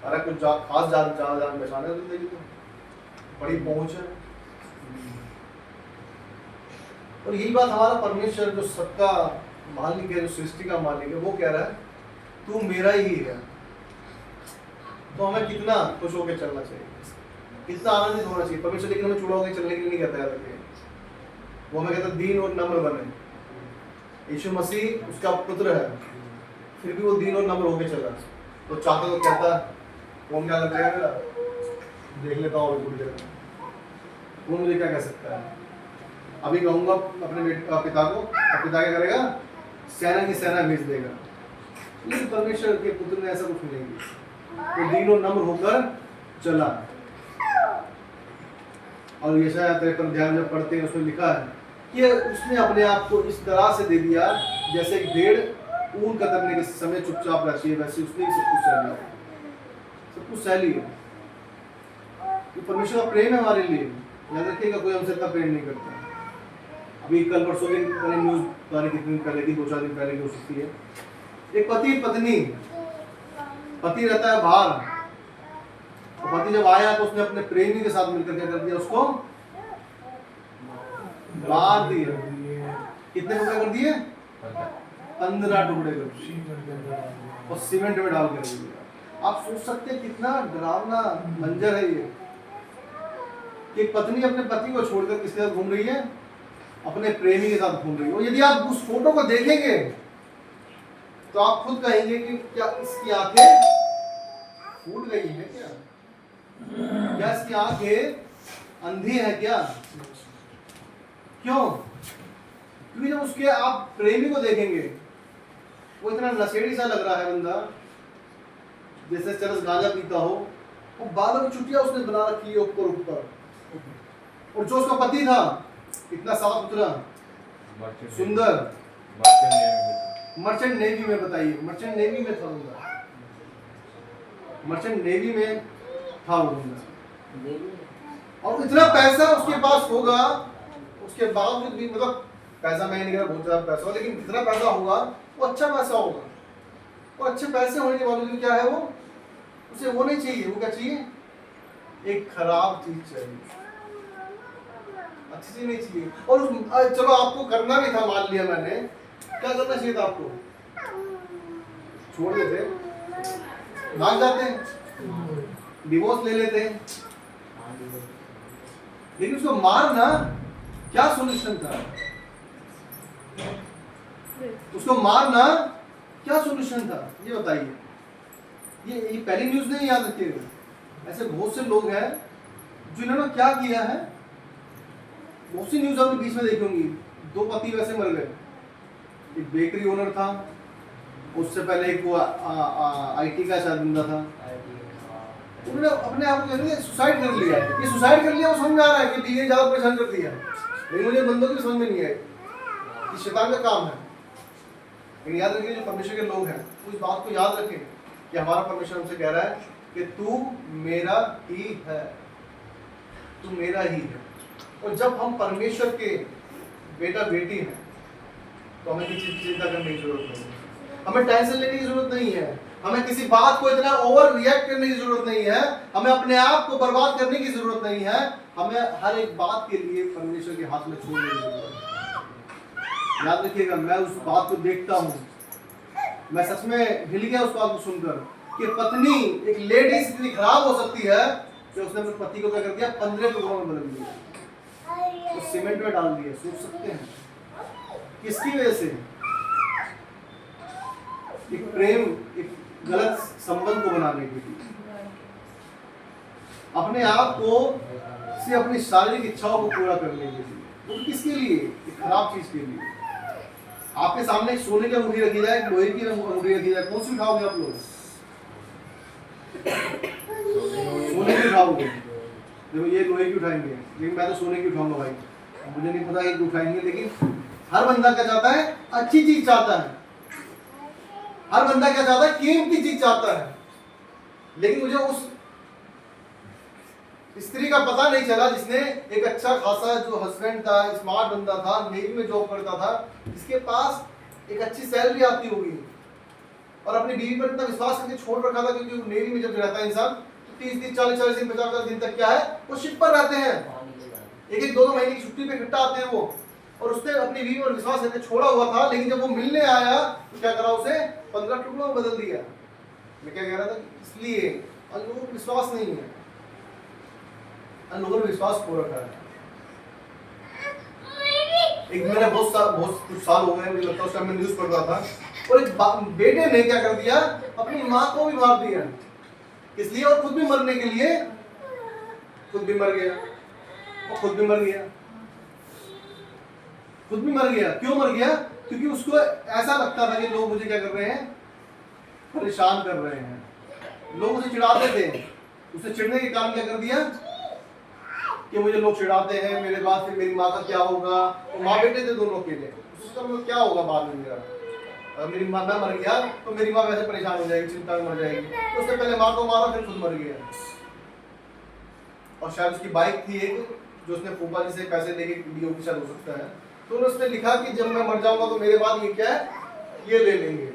अरे कुछ खास जान पहचान है जिंदगी, तो बड़ी पहुंच है। और यही बात हमारा परमेश्वर जो सबका मालिक है, जो सृष्टि का मालिक है, वो कह रहा है तू मेरा ही है। तो हमें कितना खुश होकर चलना चाहिए, कितना आनंदित होना चाहिए परमेश्वर। लेकिन हमें चुड़ा होकर चलने के लिए नहीं कहता है, वो हमें कहता दीन और नम्र बने। यीशु मसीह उसका पुत्र है, फिर भी वो दीन और नम्र होकर चला। तो चाहता तो कहता कौन क्या लग जाएगा, देख लेता हूँ वो मुझे क्या कह सकता है। अभी कहूँगा अपने पिता को, और पिता क्या करेगा? सेना की सेना भेज देगा। लेकिन परमेश्वर के पुत्र ने ऐसा कुछ नहीं किया, वो दीन और नम्र होकर चला। और यशायाह 53 अध्याय जब पढ़ते हैं उसमें लिखा है कि उसने अपने आप को इस तरह से दे दिया जैसे एक भेड़ ऊन कतरने के समय चुपचाप रहती है, वैसे उसने सब कुछ सह लिया, सब कुछ सह लिया। ये परमेश्वर का प्रेम है हमारे लिए। याद रखिएगा, कोई हमसे इतना प्रेम नहीं करता। अभी कल परसों दिन मैंने न्यूज पता नहीं कितने दिन पहले की, 2-4 दिन पहले की हो सकती है, एक पति पत्नी, पति रहता है बाहर, तो पति जब आया तो उसने अपने प्रेमी के साथ मिलकर क्या कर दिया? उसको मार दिया। कितने टुकड़े कर दिए? 15 टुकड़े कर दिए और सीमेंट में डाल कर दिया। आप सोच सकते हैं कितना डरावना मंजर है ये, कि पत्नी अपने पति को छोड़कर किसके साथ घूम रही है? अपने प्रेमी के साथ घूम रही है। और यदि आप उस फोटो को देखेंगे तो आप खुद कहेंगे कि क्या इसकी आंखें फूट गई है क्या? क्या इसकी आंखें अंधी है क्या? क्यों? क्योंकि जब उसके आप प्रेमी को देखेंगे वो इतना नशेड़ी सा लग रहा है बंदा, जैसे चरस गांजा पीता हो, और बालों की चुटिया उसने बना रखी है ऊपर। और जो उसका पति था इतना साफ सुथरा सुंदर, मर्चेंट नेवी में, बताइए, मर्चेंट नेवी में था बंदा, मर्चेंट नेवी में था वो बंदा। और इतना पैसा उसके पास होगा, उसके बावजूद भी, मतलब पैसा मैं नहीं कह रहा बहुत ज़्यादा पैसा हो, लेकिन इतना पैसा होगा, वो अच्छा पैसा होगा, वो अच्छे पैसे होने के बावजूद क्या है, वो उसे वो नहीं चाहिए, वो क्या चाहिए, एक खराब चीज चाहिए, अच्छी चीज नहीं चाहिए। और चलो आपको करना भी था, मान लिया मैंने, क्या करना चाहिए था आपको, छोड़ देते, भाग जाते, डिवोर्स ले लेते, लेकिन उसको मारना क्या सॉल्यूशन था, उसको मारना क्या सॉल्यूशन था, ये बताइए। ये पहली न्यूज नहीं, याद रखिएगा, ऐसे बहुत से लोग हैं जिन्होंने क्या किया है, बहुत सी न्यूज आपने बीच में देखी होंगी, दो पति वैसे मर गए, एक बेकरी ओनर था, उससे पहले एक वो आईटी का शायद बंदा था, उन्होंने अपने आप को सुसाइड कर लिया। ये सुसाइड कर लिया, वो समझ में आ रहा है कि बीवी ने ज्यादा परेशान कर दिया, लेकिन मुझे बंदों की समझ में नहीं आई, ये शैतान का काम है। लेकिन याद रखिए, जो परमेश्वर के लोग हैं उस बात को याद रखें कि हमारा परमेश्वर हमसे कह रहा है कि तू मेरा ही है, तू मेरा ही है। और जब हम परमेश्वर के बेटा बेटी हैं तो हमें किसी चिंता करने की जरूरत नहीं है, हमें टेंशन लेने की जरूरत नहीं है, हमें किसी बात को इतना ओवर रिएक्ट करने की जरूरत नहीं है, हमें अपने आप को बर्बाद करने की जरूरत नहीं है, हमें हर एक बात के लिए परमेश्वर के हाथ में छोड़ने की जरूरत है। याद रखिएगा, मैं उस बात को देखता हूँ, मैं सच में हिल गया उस बात को सुनकर कि पत्नी, एक लेडीज इतनी खराब हो सकती है कि उसने अपने पति को क्या कर दिया, 15 टुकड़ों में बदल दिया, तो सीमेंट में डाल दिया। सोच सकते हैं किसकी वजह से, एक प्रेम, एक गलत संबंध को बनाने के लिए, अपने आप को से अपनी शारीरिक इच्छाओं को पूरा करने के लिए, वो किसके लिए, एक खराब चीज के लिए। आपके सामने एक सोने की अंगूठी रखी जाए, लोहे की अंगूठी रखी जाए, कौन सी उठाओगे आप लोग, सोने की उठाओगे, देखो ये लोहे की उठाएंगे, लेकिन मैं तो सोने की उठाऊंगा भाई, मुझे नहीं पता कि उठाएंगे, लेकिन हर बंदा क्या चाहता है, अच्छी चीज चाहता है, हर बंदा क्या चाहता है, कीमती चीज चाहता है। लेकिन मुझे उस स्त्री का पता नहीं चला जिसने एक अच्छा खासा जो हस्बैंड था, स्मार्ट बंदा था, नेवी में जॉब करता था, जिसके पास एक अच्छी सैलरी आती होगी और अपनी बीवी पर इतना विश्वास करके छोड़ रखा था, क्योंकि नेवी में जब रहता है इंसान तो 30-30, 40-40 दिन, 50-50 दिन तक क्या है, वो शिप पर रहते हैं, एक-एक, 2-2 महीने की छुट्टी पे इकट्ठा आते हैं वो, और उसने अपनी बीवी पर विश्वास करके छोड़ा हुआ था, लेकिन जब वो मिलने आया तो क्या करा, उसे 15 टुकड़ों में बदल दिया। मैं क्या कह रहा था, इसलिए लोगों को विश्वास नहीं है, लोगों ने विश्वास खो रखा है। एक मैंने बहुत कुछ साल हो गए, मुझे लगता है उस टाइम मैं न्यूज़ पढ़ रहा था, और एक बेटे ने क्या कर दिया, अपनी माँ को भी मार दिया, इसलिए और खुद भी मरने के लिए, खुद भी मर गया, और खुद भी मर गया, खुद भी मर गया। क्यों मर गया, क्योंकि उसको ऐसा लगता था कि लोग मुझे क्या कर रहे हैं, परेशान कर रहे हैं, लोग उसे चिढ़ाते थे, उसे चिढ़ने के कारण क्या कर दिया कि मुझे लोग चिढ़ाते हैं, मेरे बाद फिर मेरी माँ का क्या होगा, तो माँ बेटे थे दोनों के लिए, उसका मतलब क्या होगा बाद में मेरा, अगर मेरी माँ मैं मर गया तो मेरी माँ वैसे परेशान हो जाएगी, चिंता में मर जाएगी, तो उसने पहले माँ को मारा, फिर खुद मर गया। और शायद उसकी बाइक थी एक, जो उसने फूफा जी से पैसे लेके वीडियो की, शायद हो सकता है, तो उसने लिखा कि जब मैं मर जाऊंगा तो मेरे बाद ये क्या है, ये ले लेंगे।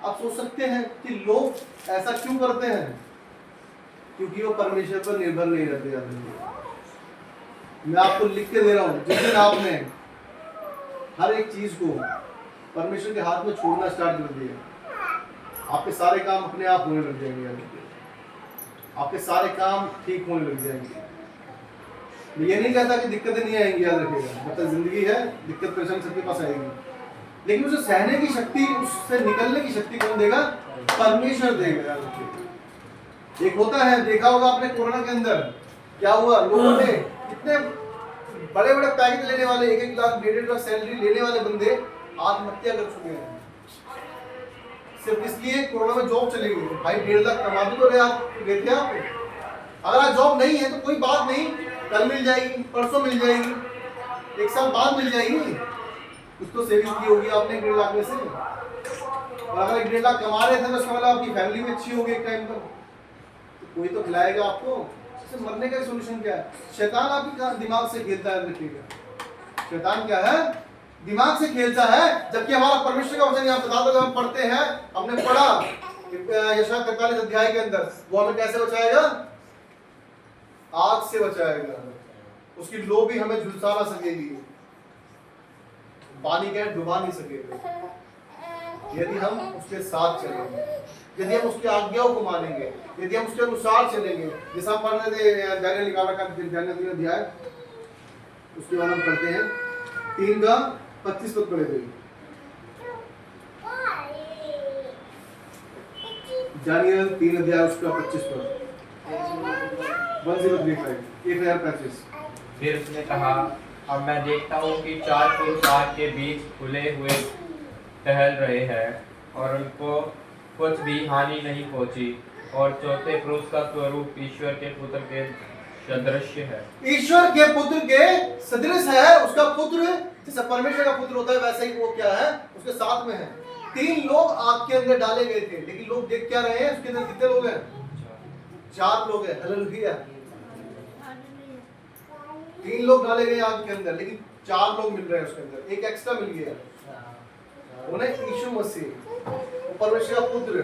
आप सोच सकते हैं कि लोग ऐसा क्यों करते हैं, क्योंकि वो परमेश्वर पर निर्भर नहीं रहते आदमी। मैं आपको लिख के दे रहा हूँ, जिस दिन आपने हर एक चीज को परमेश्वर के हाथ में छोड़ना स्टार्ट कर दिया, आपके सारे काम अपने आप होने लग जाएंगे, आपके सारे काम ठीक होने लग जाएंगे। मैं ये नहीं कहता कि दिक्कतें नहीं आएंगी, याद रखिएगा, मतलब जिंदगी है, दिक्कत परेशानी सबके पास आएगी, लेकिन उसे सहने की शक्ति, उससे निकलने की शक्ति कौन देगा, परमेश्वर देगा। याद रखिएगा, एक होता है, देखा होगा आपने कोरोना के अंदर क्या हुआ, लोगों ने इतने बड़े बड़े पैकेज लेने वाले, 1-1 लाख 1.5 लाख सैलरी लेने वाले बंदे आत्महत्या कर चुके हैं, सिर्फ इसलिए कोरोना में जॉब चली गई। भाई 1.5 लाख कमा भी तो रहे आप, अगर आज जॉब नहीं है तो कोई बात नहीं, कल मिल जाएगी, परसों मिल जाएगी, 1 साल बाद मिल जाएगी, कुछ तो सेविंग की होगी आपने 1.5 लाख में से। और अगर 1.5 लाख कमा रहे थे तो उसका मतलब आपकी फैमिली भी अच्छी होगी एक टाइम पर, तो कोई तो खिलाएगा आपको। इससे मरने का सॉल्यूशन क्या है? शैतान आपके दिमाग से खेलता है, रखिएगा। शैतान क्या है? दिमाग से खेलता है, जबकि हमारा परमेश्वर का वचन यहाँ बता दो, हम पढ़ते हैं, हमने पढ़ा यशायाह 43 अध्याय के अंदर, वो हमें कैसे बचाएगा? आग से बचाएगा। उसकी लो भी हमें झुलसा ना सकेगी, पानी के डुबा नहीं सकेगा, यदि हम उसके साथ चलेंगे, यदि हम उसकी आज्ञाओं को मानेंगे, यदि हम उसके अनुसार चलेंगे। जैसा हम पढ़ रहे थे दानियेल निकाला का दानियेल 3 अध्याय, उसके बाद हम पढ़ते हैं 3 का 25 पद पढ़े थे। दानियेल 3 अध्याय उसका 25 पद, 1035। फिर उसने कहा, अब मैं देखता हूँ कि 4 पुरुष आग के बीच खुले हुए टहल रहे हैं और उनको कुछ भी हानि नहीं पहुंची, और चौथे पुरुष का स्वरूप ईश्वर के पुत्र के सदृश है। ईश्वर के पुत्र के सदृश है। उसका पुत्र जैसे परमेश्वर का पुत्र होता है, वैसे ही वो क्या है? उसके साथ में है। 3 लोग आग के अंदर डाले गए थे, लेकिन लोग देख क्या रहे हैं? उसके अंदर कितने लोग हैं? 4 लोग हैं। हालेलुया। 3 लोग डाले गए आग के अंदर, लेकिन 4 लोग मिल रहे हैं उसके अंदर, एक एक्स्ट्रा मिल गया। उन्हें यीशु मसीह, वो परमेश्वर का पुत्र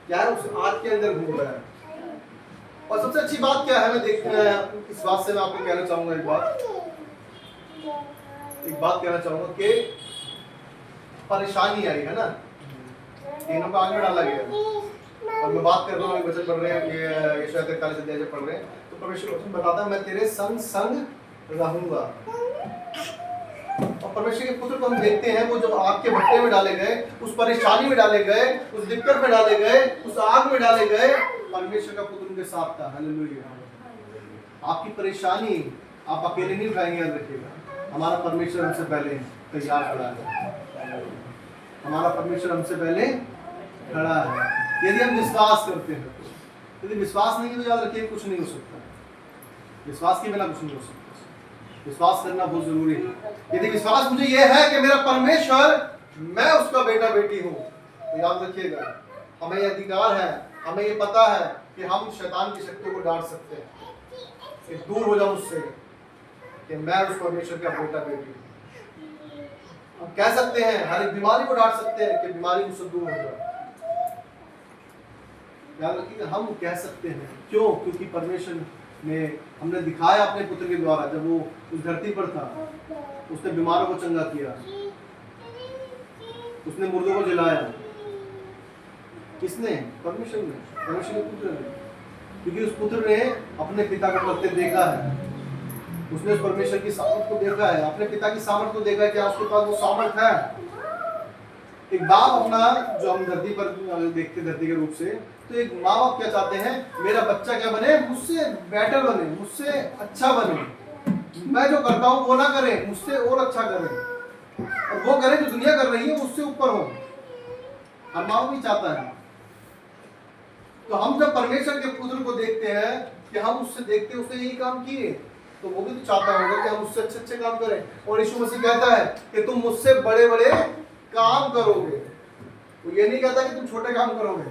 क्या है, उस आग के अंदर घूम रहा है। और सबसे अच्छी बात क्या है, मैं देखना इस बात से मैं आपको कहना चाहूंगा, एक बात कहना चाहूंगा कि परेशानी आई है ना, तीनों को आग में डाला गया। और मैं बात कर रहा हूँ, वचन पढ़ रहे हैं, ये यशायाह 43 अध्याय पढ़ रहे हैं, तो परमेश्वर वचन बताता है, मैं तेरे संग संग रहूंगा। और परमेश्वर के पुत्र को हम देखते हैं, वो जो आग के भट्टे में डाले गए, उस परेशानी में डाले गए, उस दिक्कत में डाले गए, उस आग में डाले गए, परमेश्वर का पुत्र उनके साथ था। हालेलुया। आपकी परेशानी आप अकेले नहीं उठाएंगे, याद रखिएगा। हमारा परमेश्वर हमसे पहले तैयार खड़ा है। हमारा परमेश्वर हमसे पहले खड़ा है, यदि हम विश्वास करते हैं। यदि विश्वास नहीं है तो याद रखिए कुछ नहीं हो सकता। विश्वास के बिना कुछ नहीं हो सकता। विश्वास करना बहुत जरूरी है। यदि विश्वास मुझे यह है कि मेरा परमेश्वर, मैं उसका बेटा बेटी हूँ, तो याद रखिएगा हमें यह अधिकार है, हमें ये पता है कि हम शैतान की शक्तियों को डांट सकते हैं, कि दूर हो जाओ उससे, कि मैं उस परमेश्वर का बेटा बेटी हूँ। हम कह सकते हैं, हर एक बीमारी को डांट सकते हैं कि बीमारी मुझसे दूर हो जाए। याद रखिएगा हम कह सकते हैं। क्यों? क्योंकि परमेश्वर ने हमने दिखाया अपने पुत्र के द्वारा, जब वो उस धरती पर था, उसने बीमारों को चंगा किया, उसने मुर्दों को जलाया। किसने? परमेश्वर ने, परमेश्वर के पुत्र ने। क्योंकि उस पुत्र ने अपने पिता को करते देखा है, उसने उस परमेश्वर की सामर्थ को देखा है, अपने पिता की सामर्थ को देखा है, क्या उसके पास वो सामर्थ है। एक बाप अपना, जो हम धरती पर देखते धरती के रूप से, तो एक माँ बाप क्या चाहते हैं? मेरा बच्चा क्या बने? मुझसे बेटर बने, मुझसे अच्छा बने। मैं जो करता हूँ वो ना करे, मुझसे और अच्छा करे, और वो करे जो दुनिया कर रही है उससे ऊपर हो। हर माँ भी चाहता है। तो हम जब परमेश्वर के पुत्र को देखते हैं कि हम उससे देखते हैं, उसने यही काम किए, तो वो भी तो चाहता होगा कि हम उससे अच्छे अच्छे काम करें। और यीशु मसीह कहता है कि तुम मुझसे बड़े बड़े काम करोगे। वो ये नहीं कहता कि तुम छोटे काम करोगे,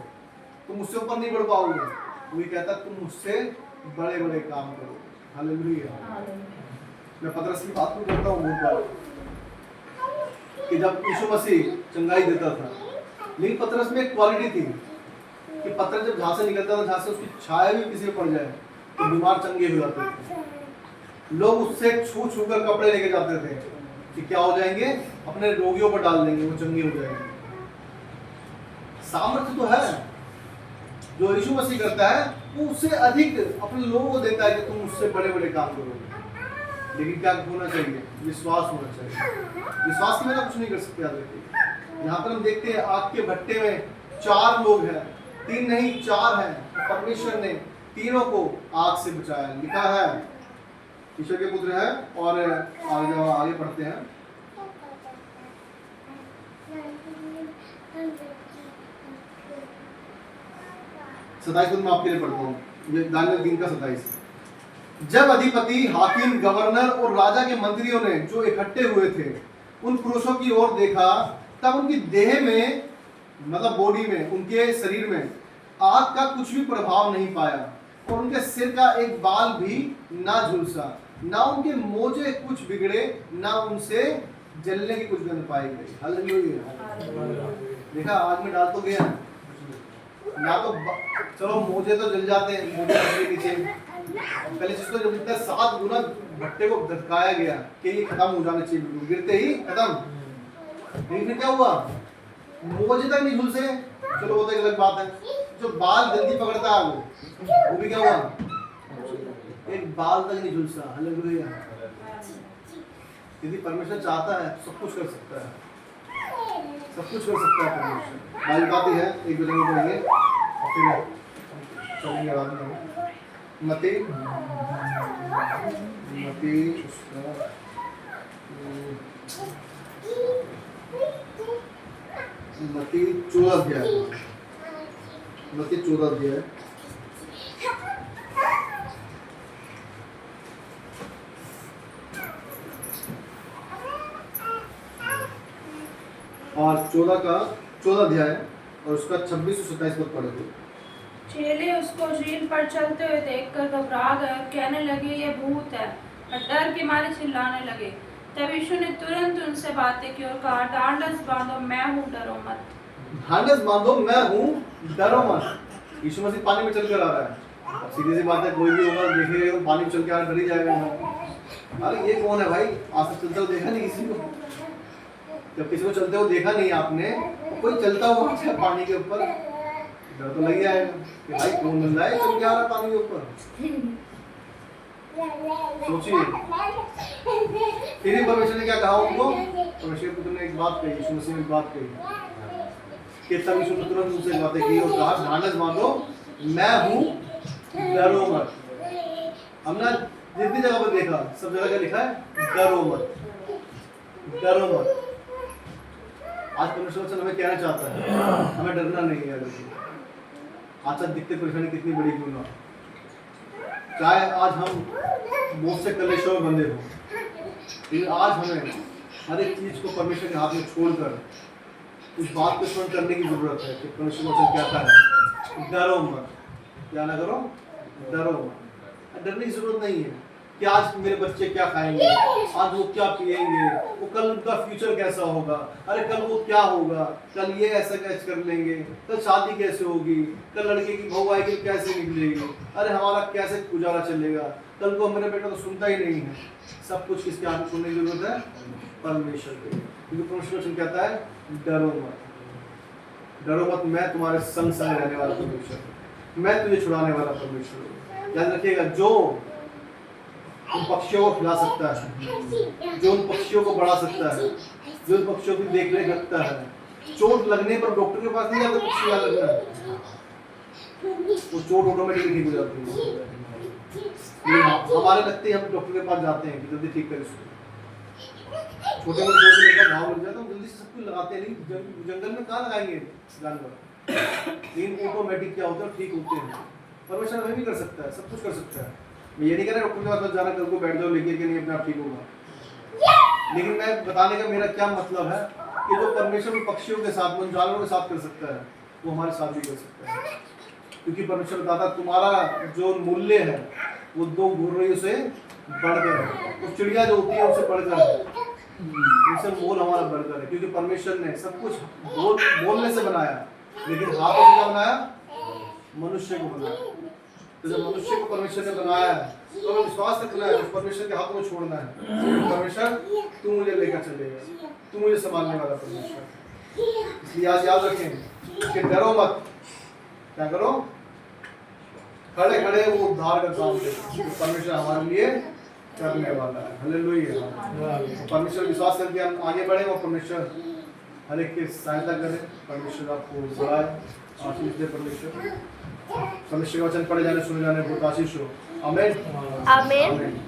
तुम मुझसे ऊपर नहीं बढ़ पाओगे। वो ये कहता तुम मुझसे बड़े बड़े काम करोगे। हालेलुया। मैं पतरस की बात को करता हूँ बहुत बार, कि जब यीशु मसीह चंगाई देता था, लेकिन पतरस में एक क्वालिटी थी कि पतरस जब जहाँ से निकलता था, जहाँ से उसकी छाया भी किसी पर पड़ जाए तो बीमार चंगे हो जाते थे। लोग उससे छू छू कर कपड़े लेके जाते थे कि क्या हो जाएंगे, अपने रोगियों पर डाल देंगे, वो चंगे हो जाएंगे। सामर्थ्य तो है जो यीशु मसीह करता है, वो उससे अधिक अपने लोगों को देता है कि तुम उससे बड़े बड़े काम करोगे। लेकिन क्या होना चाहिए? विश्वास होना चाहिए। विश्वास के बिना कुछ नहीं कर सकते। याद रखिए, यहाँ पर हम देखते हैं आग के भट्टे में 4 लोग हैं, 3 नहीं 4 हैं। परमेश्वर ने तीनों को आग से बचाया। लिखा है ईश्वर के पुत्र है। और आगे पढ़ते हैं, सताइस में आपके लिए पढ़ता हूँ, दानियेल 3 का 27। जब अधिपति, हाकिम, गवर्नर और राजा के मंत्रियों ने जो इकट्ठे हुए थे उन पुरुषों की ओर देखा, तब उनकी देह में, मतलब बॉडी में, उनके शरीर में आग का कुछ भी प्रभाव नहीं पाया, और उनके सिर का एक बाल भी ना झुलसा, ना उनके मोजे कुछ बिगड़े, ना उनसे जलने की कुछ गंध पाई गई। हालेलुया। देखा, आग में डाल तो गया ना, तो चलो मोजे तो जल जाते हैं, मोजे के नीचे पहले चीज तो जब इतना 7 गुना भट्टे को धधकाया गया कि ये खत्म हो जाना चाहिए, बिल्कुल गिरते ही खत्म। लेकिन क्या हुआ, मोजे तक नहीं झुलसे, चलो वो तो एक अलग बात है। जो बाल जल्दी पकड़ता है वो भी क्या हुआ, एक बाल तक नहीं झुलसा। हालेलुया। यदि परमेश्वर चाहता है सब कुछ कर सकता है, सब कुछ कर सकता है परमेश्वर। बाइबल आती है, एक वचन में पढ़ेंगे और फिर चलेंगे बाद में। मत्ती मत्ती 14 अध्याय, मत्ती 14 अध्याय और 14 अध्याय और उसका 26 से 27 पद पढ़े। चेले उसको झील पर चलते हुए देखकर घबरा गए और कहने लगे ये भूत है, और डर के मारे चिल्लाने लगे। तब यीशु ने तुरंत उनसे बातें की और कहा, ढांढस बांधो, मैं हूँ, डरो मत। ढांढस बांधो, मैं हूँ, डरो मत। यीशु मसीह पानी में चलकर आ रहा है। अब सीधी सी बात है, कोई भी होगा देखेगा तो पानी में चल के आ, डर ही जाएगा। अरे ये कौन है भाई, आज तक चलते हुए देखा नहीं किसी को। जब किसी को चलते हुए देखा नहीं आपने, कोई चलता हुआ पानी के ऊपर, डर तो लग जाएगा कि भाई कौन मिल रहा है चल के आ रहा है पानी के ऊपर। सोचिए, फिर ही परमेश्वर ने क्या कहा उनको, परमेश्वर पुत्र ने एक बात कही, यीशु मसीह ने एक बात कही कि तब यीशु ने तुरंत उनसे बातें की और कहा, ढांढस बांधो, मैं हूँ, डरो मत। हमने जितनी जगह पर देखा सब जगह क्या लिखा है, डरो मत, डरो मत। आज परमेश्वर वचन हमें कहना चाहता है, हमें डरना नहीं है। आज तक दिक्कत परेशानी कितनी बड़ी क्यों ना, चाहे आज हम बहुत से कलेशों में बंधे हो, लेकिन आज हमें हर एक चीज को परमेश्वर के हाथ में छोड़कर उस बात को स्मरण करने की जरूरत है कि परमेश्वर वचन कहता है, डरो मत। क्या ना करो, डरो मत। डरने की जरूरत नहीं है कि आज मेरे बच्चे क्या खाएंगे, आज वो क्या पिएंगे, वो कल उनका फ्यूचर कैसा होगा, अरे कल वो क्या होगा, कल ये ऐसा कैसे कर लेंगे, कल शादी कैसे होगी, कल लड़के की बहू आएगी कैसे निकलेगी, अरे हमारा कैसे गुजारा चलेगा, कल को मेरा बेटा तो सुनता ही नहीं है। सब कुछ किसके हाथ में सुनने की जरूरत है, परमेश्वर के। क्योंकि परमेश्वर कहता है, डरो मत, डरो मत, मैं तुम्हारे संग संग रहने वाला परमेश्वर, मैं तुझे छुड़ाने वाला परमेश्वर। याद रखिएगा, जो उन पक्षियों को खिला सकता है, जो उन पक्षियों को बढ़ा सकता है, जो उन पक्षियों की देखरेख रखता है, चोट लगने पर डॉक्टर के पास नहीं जाता पक्षी वाला लगता है, वो चोट ऑटोमेटिकली ठीक हो जाती है। हमारे लगते हैं, हम डॉक्टर के पास जाते हैं कि जल्दी ठीक करें उसको। छोटे मोटे चोट लेकर घाव लग जाता है, जल्दी से सब कुछ लगाते हैं, नहीं जंगल में कहाँ लगाएंगे जानवर, लेकिन ऑटोमेटिक क्या होता है, ठीक होते हैं। परमेश्वर हमें भी कर सकता है, सब कुछ कर सकता है। मैं ये नहीं कह रहा डॉक्टर के पास जाना, कल को बैठ जाओ लेके कि नहीं अपने आप ठीक होगा, लेकिन मैं बताने का मेरा क्या मतलब है कि जो परमेश्वर पक्षियों के साथ, उन जानवरों के साथ कर सकता है, वो हमारे साथ भी कर सकता है। क्योंकि परमेश्वर बताता तुम्हारा जो मूल्य है वो 2 गुर्रियों से बढ़कर है, तो चिड़िया जो होती है उससे बढ़कर है, उनसे मोल हमारा बढ़कर है। क्योंकि परमेश्वर ने सब कुछ बोलने से बनाया, लेकिन हाथों से क्या बनाया, मनुष्य को बनाया। तो जब मनुष्य को परमेश्वर ने बनाया है तो हमें विश्वास रखना है, परमेश्वर के हाथों में छोड़ना है। परमेश्वर तू मुझे लेकर चलेगा, तू मुझे संभालने वाला परमेश्वर। इसलिए आज याद रखें कि डरो मत, क्या करो, खड़े खड़े वो उद्धार का काम करें, परमेश्वर हमारे लिए करने वाला है। हालेलुया। परमेश्वर विश्वास करके हम आगे बढ़े और परमेश्वर हर एक की सहायता करे, परमेश्वर आपको बढ़ाए, आशीष दे। परमेश्वर का वचन पढ़े जाने सुने जाने बहुत आशीष हो। आमीन, आमीन।